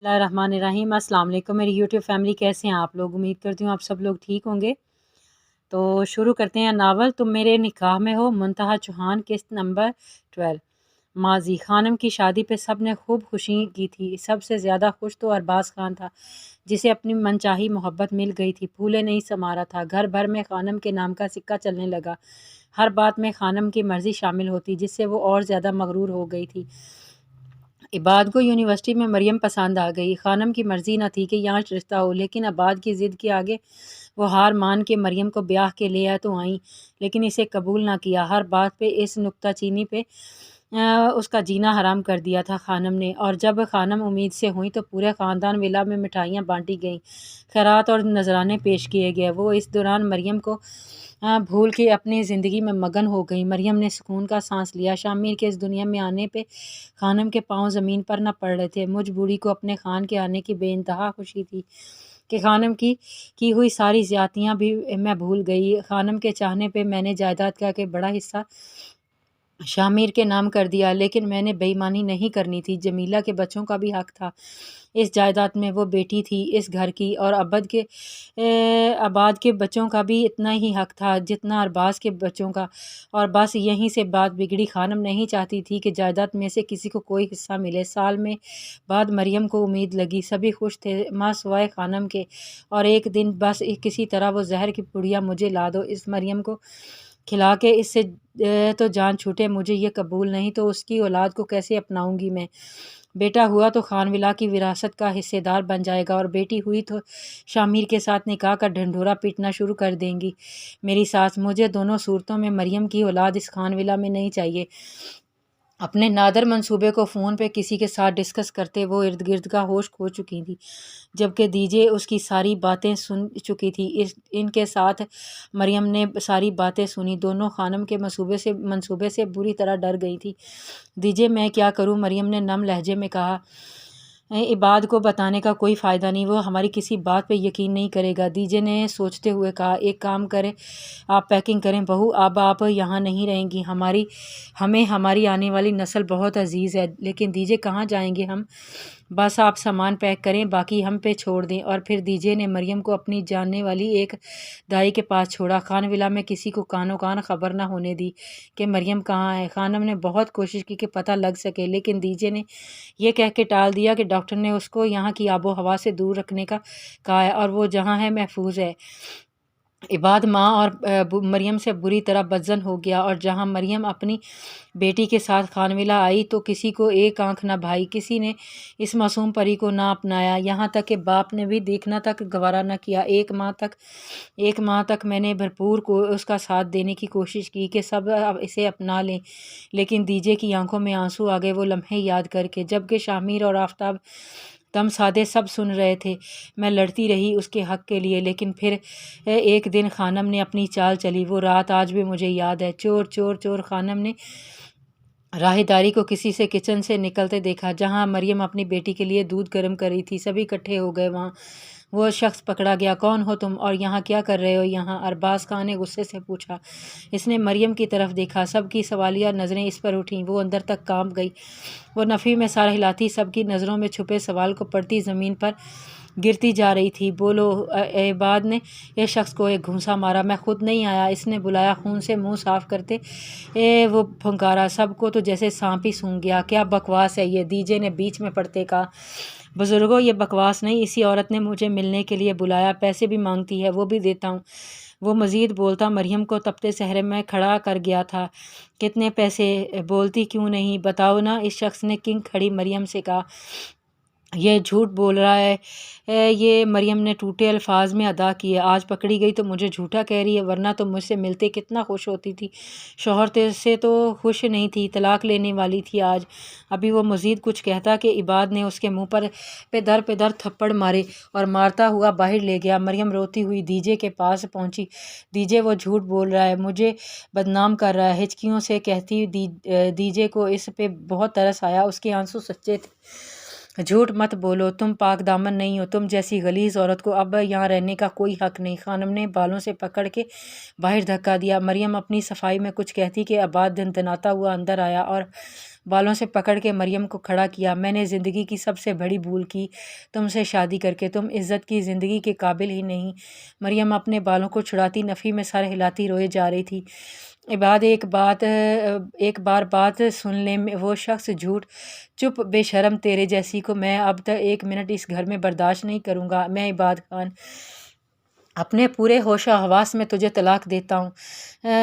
बिस्मिल्लाहिर्रहमानिर्रहीम। अस्सलाम वालेकुम मेरी यूट्यूब फैमिली, कैसे हैं आप लोग? उम्मीद करती हूँ आप सब लोग ठीक होंगे। तो शुरू करते हैं। नावल तुम मेरे निकाह में हो, मुंतहा चौहान, किस्त नंबर 12। माजी खानम की शादी पे सब ने खूब खुशी की थी। सबसे ज़्यादा खुश तो अरबाज खान था, जिसे अपनी मनचाही मोहब्बत मिल गई थी। फूले नहीं समा रहा था। घर भर में खानम के नाम का सिक्का चलने लगा। हर बात में खानम की मर्ज़ी शामिल होती, जिससे वो और ज़्यादा मगरूर हो गई थी। इबाद को यूनिवर्सिटी में मरियम पसंद आ गई। खानम की मर्ज़ी न थी कि यहाँ रिश्ता हो, लेकिन इबाद की ज़िद के आगे वो हार मान के मरियम को ब्याह के ले आए तो आई, लेकिन इसे कबूल ना किया। हर बात पे इस नुक्ताचीनी पे उसका जीना हराम कर दिया था खानम ने। और जब खानम उम्मीद से हुई तो पूरे ख़ानदान विला में मिठाइयाँ बांटी गईं, खैरात और नजराने पेश किए गए। वो इस दौरान मरियम को भूल के अपनी ज़िंदगी में मगन हो गई। मरियम ने सुकून का सांस लिया। शामिर के इस दुनिया में आने पे खानम के पाँव ज़मीन पर न पड़ रहे थे। मुझ बूढ़ी को अपने खान के आने की बेइंतहा खुशी थी कि खानम की हुई सारी ज़्यादतियाँ भी मैं भूल गई। खानम के चाहने पे मैंने जायदाद का के बड़ा हिस्सा शामिर के नाम कर दिया, लेकिन मैंने बेईमानी नहीं करनी थी। जमीला के बच्चों का भी हक था इस जायदाद में। वो बेटी थी इस घर की, और आबाद के बच्चों का भी इतना ही हक था जितना अरबाज के बच्चों का। और बस यहीं से बात बिगड़ी। खानम नहीं चाहती थी कि जायदाद में से किसी को कोई हिस्सा मिले। साल में बाद मरियम को उम्मीद लगी। सभी खुश थे माँ सिवाय खानम के। और एक दिन बस किसी तरह वो जहर की पुड़िया मुझे ला दो, इस मरियम को खिला के इससे तो जान छूटे। मुझे ये कबूल नहीं तो उसकी औलाद को कैसे अपनाऊंगी मैं। बेटा हुआ तो खानविला की विरासत का हिस्सेदार बन जाएगा, और बेटी हुई तो शामिर के साथ निकाह का ढंढोरा पीटना शुरू कर देंगी मेरी सास। मुझे दोनों सूरतों में मरियम की औलाद इस खानविला में नहीं चाहिए। अपने नादर मंसूबे को फ़ोन पे किसी के साथ डिस्कस करते वो इर्द गिर्द का होश खो चुकी थी, जबकि दीजे उसकी सारी बातें सुन चुकी थी। इनके साथ मरियम ने सारी बातें सुनी। दोनों खानम के मंसूबे से बुरी तरह डर गई थी। दीजिए मैं क्या करूं, मरियम ने नम लहजे में कहा। इबाद को बताने का कोई फ़ायदा नहीं, वो हमारी किसी बात पे यकीन नहीं करेगा। दीजे ने सोचते हुए कहा, एक काम करें, आप पैकिंग करें बहू, अब आप यहाँ नहीं रहेंगी। हमें हमारी आने वाली नस्ल बहुत अजीज़ है। लेकिन दीजे कहाँ जाएंगे हम? बस आप सामान पैक करें, बाकी हम पे छोड़ दें। और फिर दीजे ने मरियम को अपनी जानने वाली एक दाई के पास छोड़ा। खानविला में किसी को कानो कान खबर ना होने दी कि मरियम कहाँ है। खानम ने बहुत कोशिश की कि पता लग सके, लेकिन दीजे ने यह कह के टाल दिया कि डॉक्टर ने उसको यहाँ की आबो हवा से दूर रखने का कहा है, और वो जहाँ है महफूज है। इबाद माँ और मरियम से बुरी तरह बदजन हो गया, और जहाँ मरियम अपनी बेटी के साथ खानविला आई तो किसी को एक आंख न भाई। किसी ने इस मासूम परी को ना अपनाया, यहाँ तक कि बाप ने भी देखना तक गवारा न किया। एक माह तक मैंने भरपूर को उसका साथ देने की कोशिश की कि सब इसे अपना लें, लेकिन दीजे की आंखों में आंसू आ गए वो लम्हे याद करके, जबकि शामिर और आफ्ताब दम साधे सब सुन रहे थे। मैं लड़ती रही उसके हक़ के लिए, लेकिन फिर एक दिन खानम ने अपनी चाल चली। वो रात आज भी मुझे याद है। चोर चोर चोर खानम ने राहदारी को किसी से किचन से निकलते देखा, जहां मरियम अपनी बेटी के लिए दूध गर्म कर रही थी। सभी इकट्ठे हो गए वहां। वो शख्स पकड़ा गया। कौन हो तुम और यहाँ क्या कर रहे हो? यहाँ अरबाज खान ने गुस्से से पूछा। इसने मरियम की तरफ देखा। सबकी सवालिया नज़रें इस पर उठीं। वो अंदर तक कांप गई। वो नफ़ी में सर हिलाती, सबकी नज़रों में छुपे सवाल को पढ़ती ज़मीन पर गिरती जा रही थी। बोलो। इबाद ने एक शख्स को एक घूंसा मारा। मैं खुद नहीं आया, इसने बुलाया। खून से मुंह साफ करते वो फुंकारा। सबको तो जैसे सांप ही सूंघ गया। क्या बकवास है ये? दीजे ने बीच में पड़ते कहा। बुजुर्गों, ये बकवास नहीं, इसी औरत ने मुझे मिलने के लिए बुलाया। पैसे भी मांगती है, वो भी देता हूँ। वो मज़ीद बोलता मरियम को तपते सहरे में खड़ा कर गया था। कितने पैसे? बोलती क्यों नहीं, बताओ ना, इस शख्स ने किंग खड़ी मरियम से कहा। ये झूठ बोल रहा है। ये मरियम ने टूटे अल्फाज में अदा किए। आज पकड़ी गई तो मुझे झूठा कह रही है, वरना तो मुझसे मिलते कितना खुश होती थी। शौहर से तो खुश नहीं थी, तलाक लेने वाली थी आज। अभी वो मज़ीद कुछ कहता कि इबाद ने उसके मुंह पर पे दर थप्पड़ मारे और मारता हुआ बाहर ले गया। मरियम रोती हुई दीजे के पास पहुंची। दीजे, वो झूठ बोल रहा है, मुझे बदनाम कर रहा है। हिचकियों से कहती दीजे को इस पे बहुत तरस आया। उसके आंसू सच्चे थे। झूठ मत बोलो, तुम पाक दामन नहीं हो। तुम जैसी गलीज़ औरत को अब यहाँ रहने का कोई हक नहीं। खानम ने बालों से पकड़ के बाहर धक्का दिया। मरियम अपनी सफाई में कुछ कहती कि इबाद धनधनाता हुआ अंदर आया और بالوں سے پکڑ کے مریم کو کھڑا کیا۔ میں نے زندگی کی سب سے بڑی بھول کی تم سے شادی کر کے، تم عزت کی زندگی کے قابل ہی نہیں۔ مریم اپنے بالوں کو چھڑاتی نفی میں سر ہلاتی روئے جا رہی تھی۔ عباد ایک بار بات سن لے وہ شخص چپ بے شرم تیرے جیسی کو میں اب تک 1 منٹ اس گھر میں برداشت نہیں کروں گا۔ میں عباد خان اپنے پورے ہوش و حواس میں تجھے طلاق دیتا ہوں۔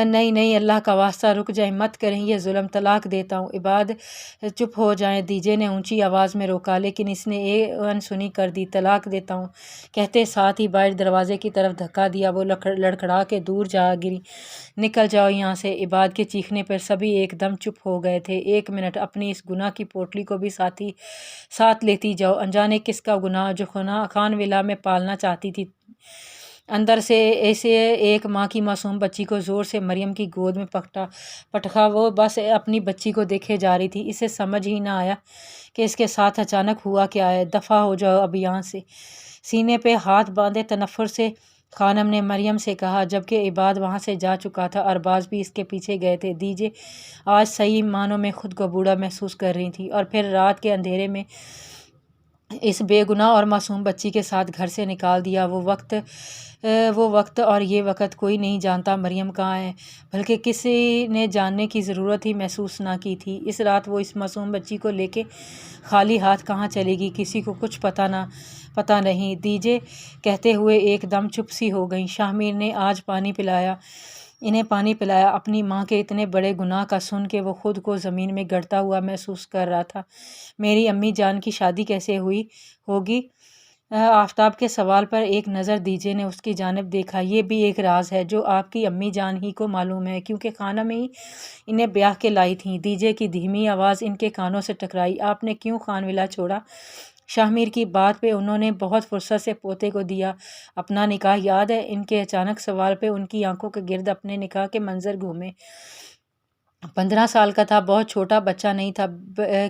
نہیں اللہ کا واسطہ رک جائیں، مت کریں یہ ظلم، طلاق دیتا ہوں۔ عباد چپ ہو جائیں، دیجے نے اونچی آواز میں روکا، لیکن اس نے انسنی کر دی۔ طلاق دیتا ہوں کہتے ساتھ ہی باہر دروازے کی طرف دھکا دیا، وہ لڑکھڑا کے دور جا گری۔ نکل جاؤ یہاں سے۔ عباد کے چیخنے پر سبھی ایک دم چپ ہو گئے تھے۔ 1 منٹ اپنی اس گناہ کی پوٹلی کو بھی ساتھ لیتی جاؤ، انجانے کس کا گناہ جو خان ولا میں پالنا چاہتی تھی۔ اندر سے ایسے ایک ماں کی معصوم بچی کو زور سے مریم کی گود میں پٹکا، وہ بس اپنی بچی کو دیکھے جا رہی تھی۔ اسے سمجھ ہی نہ آیا کہ اس کے ساتھ اچانک ہوا کیا ہے۔ دفع ہو جاؤ اب یہاں سے، سینے پہ ہاتھ باندھے تنفر سے خانم نے مریم سے کہا، جبکہ عباد وہاں سے جا چکا تھا اور باز بھی اس کے پیچھے گئے تھے۔ دیجے آج صحیح معنوں میں خود کو بوڑھا محسوس کر رہی تھی، اور پھر رات کے اندھیرے میں اس بے گناہ اور معصوم بچی کے ساتھ گھر سے نکال دیا۔ وہ وقت اور یہ وقت کوئی نہیں جانتا مریم کہاں ہے، بلکہ کسی نے جاننے کی ضرورت ہی محسوس نہ کی تھی۔ اس رات وہ اس معصوم بچی کو لے کے خالی ہاتھ کہاں چلے گی، کسی کو کچھ پتہ نہیں۔ دیجے کہتے ہوئے ایک دم چپ سی ہو گئیں۔ شاہ میر نے آج انہیں پانی پلایا۔ اپنی ماں کے اتنے بڑے گناہ کا سن کے وہ خود کو زمین میں گڑتا ہوا محسوس کر رہا تھا۔ میری امی جان کی شادی کیسے ہوگی؟ آفتاب کے سوال پر ایک نظر دیجے نے اس کی جانب دیکھا۔ یہ بھی ایک راز ہے جو آپ کی امی جان ہی کو معلوم ہے، کیونکہ خانم ہی انہیں بیاہ کے لائی تھیں۔ دیجے کی دھیمی آواز ان کے کانوں سے ٹکرائی۔ آپ نے کیوں خان ولا چھوڑا؟ شاہ میر کی بات پہ انہوں نے بہت فرصت سے پوتے کو دیا اپنا نکاح یاد ہے؟ ان کے اچانک سوال پہ ان کی آنکھوں کے گرد اپنے نکاح کے منظر گھومے۔ 15 سال کا تھا، بہت چھوٹا بچہ نہیں تھا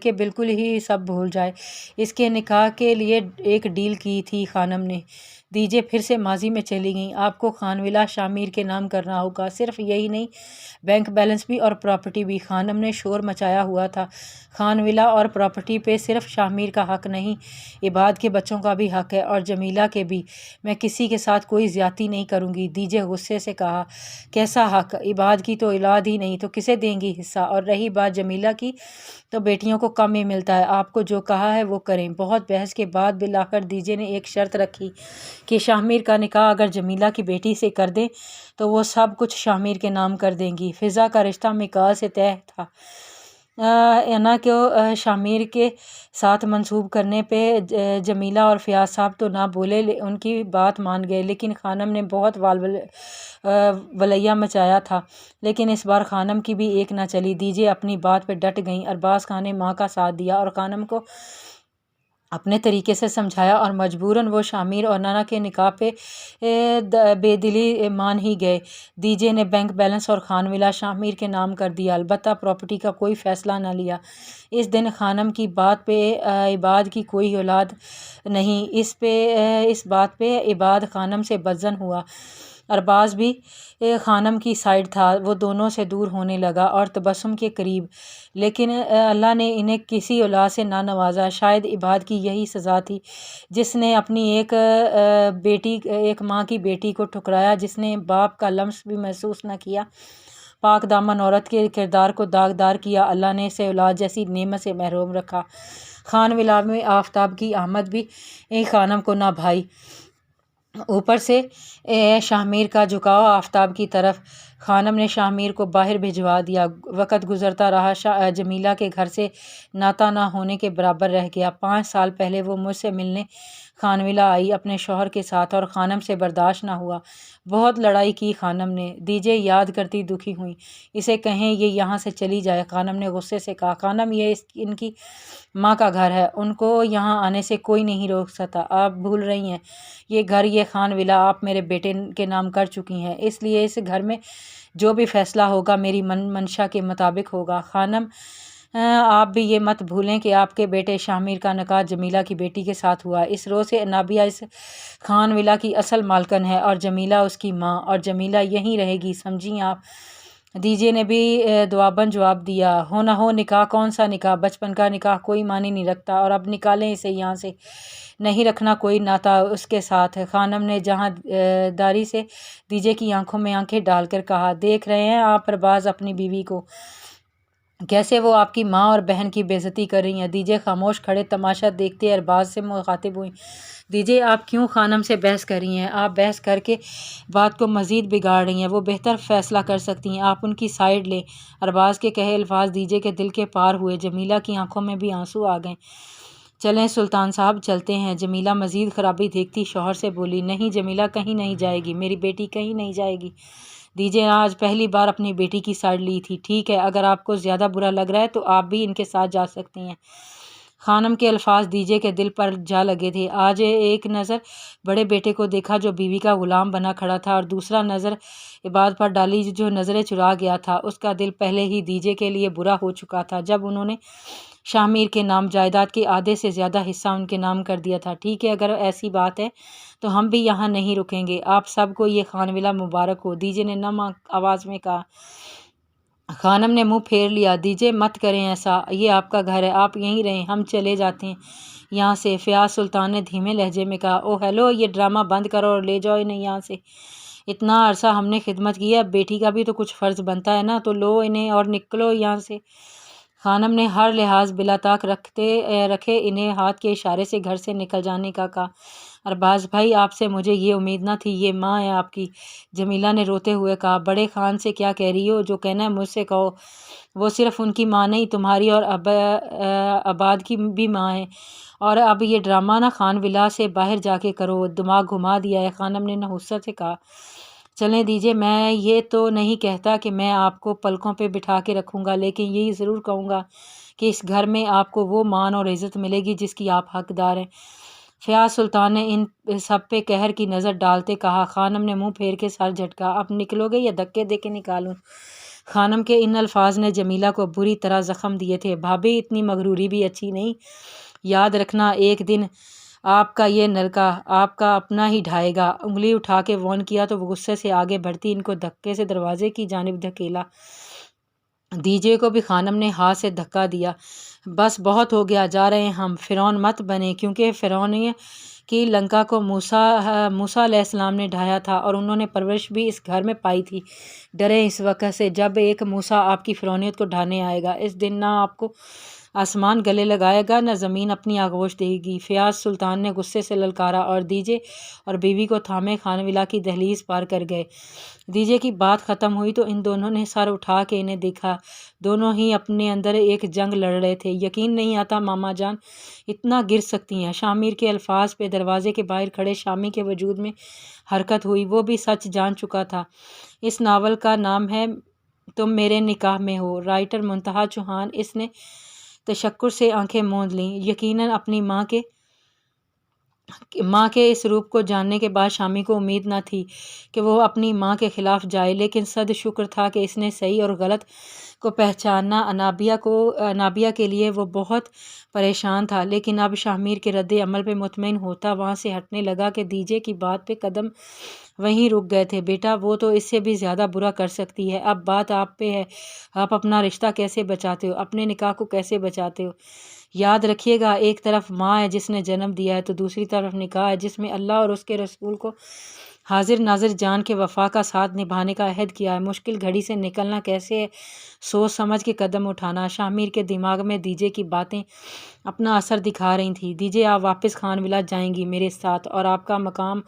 کہ بالکل ہی سب بھول جائے۔ اس کے نکاح کے لیے ایک ڈیل کی تھی خانم نے۔ دیجے پھر سے ماضی میں چلی گئیں۔ آپ کو خان ولا شاہ میر کے نام کرنا ہوگا، صرف یہی نہیں، بینک بیلنس بھی اور پراپرٹی بھی۔ خانم نے شور مچایا ہوا تھا۔ خان ولا اور پراپرٹی پہ صرف شاہ میر کا حق نہیں، عباد کے بچوں کا بھی حق ہے، اور جمیلہ کے بھی۔ میں کسی کے ساتھ کوئی زیادتی نہیں کروں گی، دیجے غصے سے کہا۔ کیسا حق؟ عباد کی تو اولاد ہی نہیں تو کسے دیں گی حصہ؟ اور رہی بات جمیلہ کی، تو بیٹیوں کو کم ہی ملتا ہے۔ آپ کو جو کہا ہے وہ کریں۔ بہت بحث کے بعد بالآخر دیجے نے ایک شرط رکھی کہ شاہ میر کا نکاح اگر جمیلہ کی بیٹی سے کر دیں تو وہ سب کچھ شاہ میر کے نام کر دیں گی۔ فضا کا رشتہ مکال سے طے تھا۔ انا کو شاہ میر کے ساتھ منسوب کرنے پہ جمیلہ اور فیاض صاحب تو نہ بولے، ان کی بات مان گئے، لیکن خانم نے بہت ولیہ مچایا تھا، لیکن اس بار خانم کی بھی ایک نہ چلی۔ دیجے اپنی بات پہ ڈٹ گئیں۔ ارباز خان نے ماں کا ساتھ دیا اور خانم کو اپنے طریقے سے سمجھایا، اور مجبوراً وہ شاہ میر اور نانا کے نکاح پہ بے دلی مان ہی گئے۔ دیجے نے بینک بیلنس اور خان ولا شاہ میر کے نام کر دیا، البتہ پراپرٹی کا کوئی فیصلہ نہ لیا۔ اس دن خانم کی بات پہ عباد کی کوئی اولاد نہیں، اس بات پہ عباد خانم سے بدظن ہوا۔ ارباز بھی خانم کی سائیڈ تھا، وہ دونوں سے دور ہونے لگا اور تبسم کے قریب، لیکن اللہ نے انہیں کسی اولاد سے نہ نوازا۔ شاید عباد کی یہی سزا تھی، جس نے اپنی ایک ماں کی بیٹی کو ٹھکرایا، جس نے باپ کا لمس بھی محسوس نہ کیا، پاک دامن عورت کے کردار کو داغدار کیا۔ اللہ نے اسے اولاد جیسی نعمت سے محروم رکھا۔ خان ولا میں آفتاب کی آمد بھی خانم کو نہ بھائی، اوپر سے شاہ میر کا جھکاؤ آفتاب کی طرف۔ خانم نے شاہ میر کو باہر بھجوا دیا۔ وقت گزرتا رہا، جمیلہ کے گھر سے ناتا نہ ہونے کے برابر رہ گیا۔ 5 سال پہلے وہ مجھ سے ملنے خان ولا آئی اپنے شوہر کے ساتھ، اور خانم سے برداشت نہ ہوا، بہت لڑائی کی خانم نے۔ دیجے یاد کرتی دکھی ہوئی۔ اسے کہیں یہ یہاں سے چلی جائے، خانم نے غصے سے کہا۔ خانم یہ ان کی ماں کا گھر ہے، ان کو یہاں آنے سے کوئی نہیں روک سکتا۔ آپ بھول رہی ہیں، یہ گھر، یہ خان ولا آپ میرے بیٹے کے نام کر چکی ہیں، اس لیے اس گھر میں جو بھی فیصلہ ہوگا میری منشا کے مطابق ہوگا۔ خانم آپ بھی یہ مت بھولیں کہ آپ کے بیٹے شاہ میر کا نکاح جمیلہ کی بیٹی کے ساتھ ہوا۔ اس روز سے نابیہ اس خان ولا کی اصل مالکن ہے، اور جمیلہ اس کی ماں، اور جمیلہ یہیں رہے گی، سمجھیں آپ؟ डीजे ने भी दुआबन जवाब दिया, हो ना हो निकाह, कौन सा निकाह, बचपन का निकाह कोई मानी नहीं रखता, और अब निकालें इसे यहाँ से, नहीं रखना कोई नाता उसके साथ। खानम ने जहाँ दारी से डीजे की आंखों में आंखें डालकर कहा, देख रहे हैं आप अरबाज अपनी बीवी को, कैसे वो आपकी माँ और बहन की बेइज्जती कर रही हैं। डीजे खामोश खड़े तमाशा देखते अरबाज से मुखातिब हुई, दीजिए आप क्यों खानम से बहस कर रही हैं, आप बहस करके बात को मज़ीद बिगाड़ रही हैं, वो बेहतर फ़ैसला कर सकती हैं, आप उनकी साइड लें। अरबाज के कहे अल्फाज डीजे के दिल के पार हुए, जमीला की आंखों में भी आंसू आ गए। चलें सुल्तान साहब चलते हैं। जमीला मज़ीद ख़राबी देखती शौहर से बोली, नहीं जमीला कहीं नहीं जाएगी, मेरी बेटी कहीं नहीं जाएगी। डीजे आज पहली बार अपनी बेटी की साइड ली थी, ठीक है अगर आपको ज़्यादा बुरा लग रहा है तो आप भी इनके साथ जा सकती हैं। खानम के अल्फाज डीजे के दिल पर जा लगे थे। आज एक नज़र बड़े बेटे को देखा जो बीवी का ग़ुलाम बना खड़ा था, और दूसरा नज़र इबाद पर डाली जो नज़रें चुरा गया था। उसका दिल पहले ही डीजे के लिए बुरा हो चुका था जब उन्होंने शामिर के नाम जायदाद के आधे से ज़्यादा हिस्सा उनके नाम कर दिया था। ठीक है अगर ऐसी बात है तो हम भी यहाँ नहीं रुकेंगे, आप सबको ये खानविला मुबारक हो, डीजे ने नम आवाज़ में कहा। खानम ने मुंह फेर लिया, दीजिए मत करें ऐसा, ये आपका घर है, आप यहीं रहें, हम चले जाते हैं यहाँ से। फ़याज़ सुल्तान ने धीमे लहजे में कहा, ओ हेलो, ये ड्रामा बंद करो और ले जाओ इन्हें यहाँ से। इतना अरसा हमने खिदमत की है, अब बेटी का भी तो कुछ फ़र्ज़ बनता है ना, तो लो इन्हें और निकलो यहाँ से। खानम ने हर लिहाज बिलाताक रखे इन्हें हाथ के इशारे से घर से निकल जाने का कहा। अरबाज भाई आपसे मुझे ये उम्मीद ना थी, ये माँ है आपकी। जमीला ने रोते हुए कहा, बड़े खान से क्या कह रही हो, जो कहना है मुझसे कहो, वो सिर्फ़ उनकी माँ नहीं तुम्हारी और आबाद की भी माँ है। और अब ये ड्रामा ना खान विला से बाहर जाके करो, दिमाग घुमा दिया है। खानम ने नहुसत से कहा, चलें दीजिए, मैं ये तो नहीं कहता कि मैं आपको पलकों पे बिठा के रखूँगा, लेकिन यही ज़रूर कहूँगा कि इस घर में आपको वो मान और इज़्ज़त मिलेगी जिसकी आप हकदार हैं। फ़याज़ सुल्तान ने इन सब पे कहर की नज़र डालते कहा। खानम ने मुंह फेर के सर झटका, अब निकलोगे या धक्के दे के निकालूं? खानम के इन अल्फाज ने जमीला को बुरी तरह ज़ख्म दिए थे। भाभी इतनी मगरूरी भी अच्छी नहीं, याद रखना एक दिन आपका ये नलका आपका अपना ही ढाएगा। उंगली उठा के वॉर्न किया तो वो गुस्से से आगे बढ़ती इनको धक्के से दरवाजे की जानिब धकेला। डीजे को भी खानम ने हाथ से धक्का दिया, बस बहुत हो गया, जा रहे हैं हम। फ़िरौन मत बने, क्योंकि फ़िरौन की लंका को मूसा अलैहिस्सलाम ने ढाया था और उन्होंने परवरिश भी इस घर में पाई थी। डरे इस वक्त से जब एक मूसा आपकी फ़िरौनियत को ढाने आएगा। इस दिन ना आपको आसमान गले लगाएगा न ज़मीन अपनी आगोश देगी। फ़याज़ सुल्तान ने गुस्से से ललकारा और डीजे और बीवी को थामे खानविला की दहलीज पार कर गए। डीजे की बात ख़त्म हुई तो इन दोनों ने सर उठा के इन्हें देखा। दोनों ही अपने अंदर एक जंग लड़ रहे थे। यकीन नहीं आता मामा जान इतना गिर सकती हैं। शामिर के अल्फाज पे दरवाजे के बाहर खड़े शामी के वजूद में हरकत हुई। वो भी सच जान चुका था। इस नावल का नाम है तुम मेरे निकाह में हो, राइटर मुंतहा चौहान। इसने तशक्कुर से आंखें मूंद लीं। यकीनन अपनी माँ के इस रूप को जानने के बाद शामी को उम्मीद न थी कि वो अपनी माँ के ख़िलाफ़ जाए, लेकिन सद शुक्र था कि इसने सही और गलत को पहचाना। अनाबिया के लिए वो बहुत परेशान था, लेकिन अब शामिर के रद्द अमल पे मुतमईन होता वहाँ से हटने लगा कि डीजे की बात पे कदम वहीं रुक गए थे। बेटा वो तो इससे भी ज़्यादा बुरा कर सकती है, अब बात आप पे है, आप अपना रिश्ता कैसे बचाते हो, अपने निकाह को कैसे बचाते हो। याद रखिएगा, एक तरफ माँ है जिसने जन्म दिया है, तो दूसरी तरफ निकाह है जिसमें अल्लाह और उसके रसूल को हाजिर नाजिर जान के वफ़ा का साथ निभाने का अहद किया है। मुश्किल घड़ी से निकलना कैसे है, सोच समझ के कदम उठाना। शामिर के दिमाग में डीजे की बातें अपना असर दिखा रही थी। डीजे आप वापस खानविला जाएंगी मेरे साथ, और आपका मकाम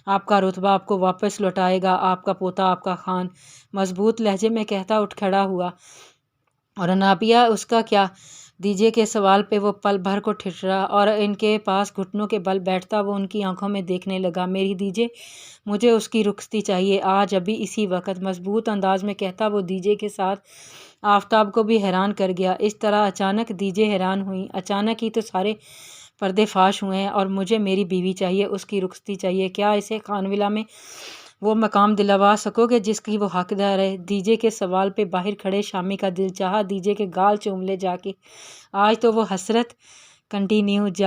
आपका रुतबा आपको वापस लौटाएगा आपका पोता आपका खान। मजबूत लहजे में कहता उठ खड़ा हुआ। और अनाबिया उसका क्या? डीजे के सवाल पे वो पल भर को ठिठरा और इनके पास घुटनों के बल बैठता वो उनकी आंखों में देखने लगा। मेरी डीजे, मुझे उसकी रुखसती चाहिए आज, अभी, इसी वक्त। मजबूत अंदाज में कहता वो डीजे के साथ आफताब को भी हैरान कर गया। इस तरह अचानक डीजे हैरान हुई। अचानक ही तो सारे पर्दे फाश हुए हैं, और मुझे मेरी बीवी चाहिए, उसकी रुखसती चाहिए। क्या इसे खानविला में वो मकाम दिलवा सकोगे जिसकी वो हकदार है? डीजे के सवाल पे बाहर खड़े शामी का दिल चाहा डीजे के गाल चूम ले जाके। आज तो वो हसरत कंटिन्यू जारी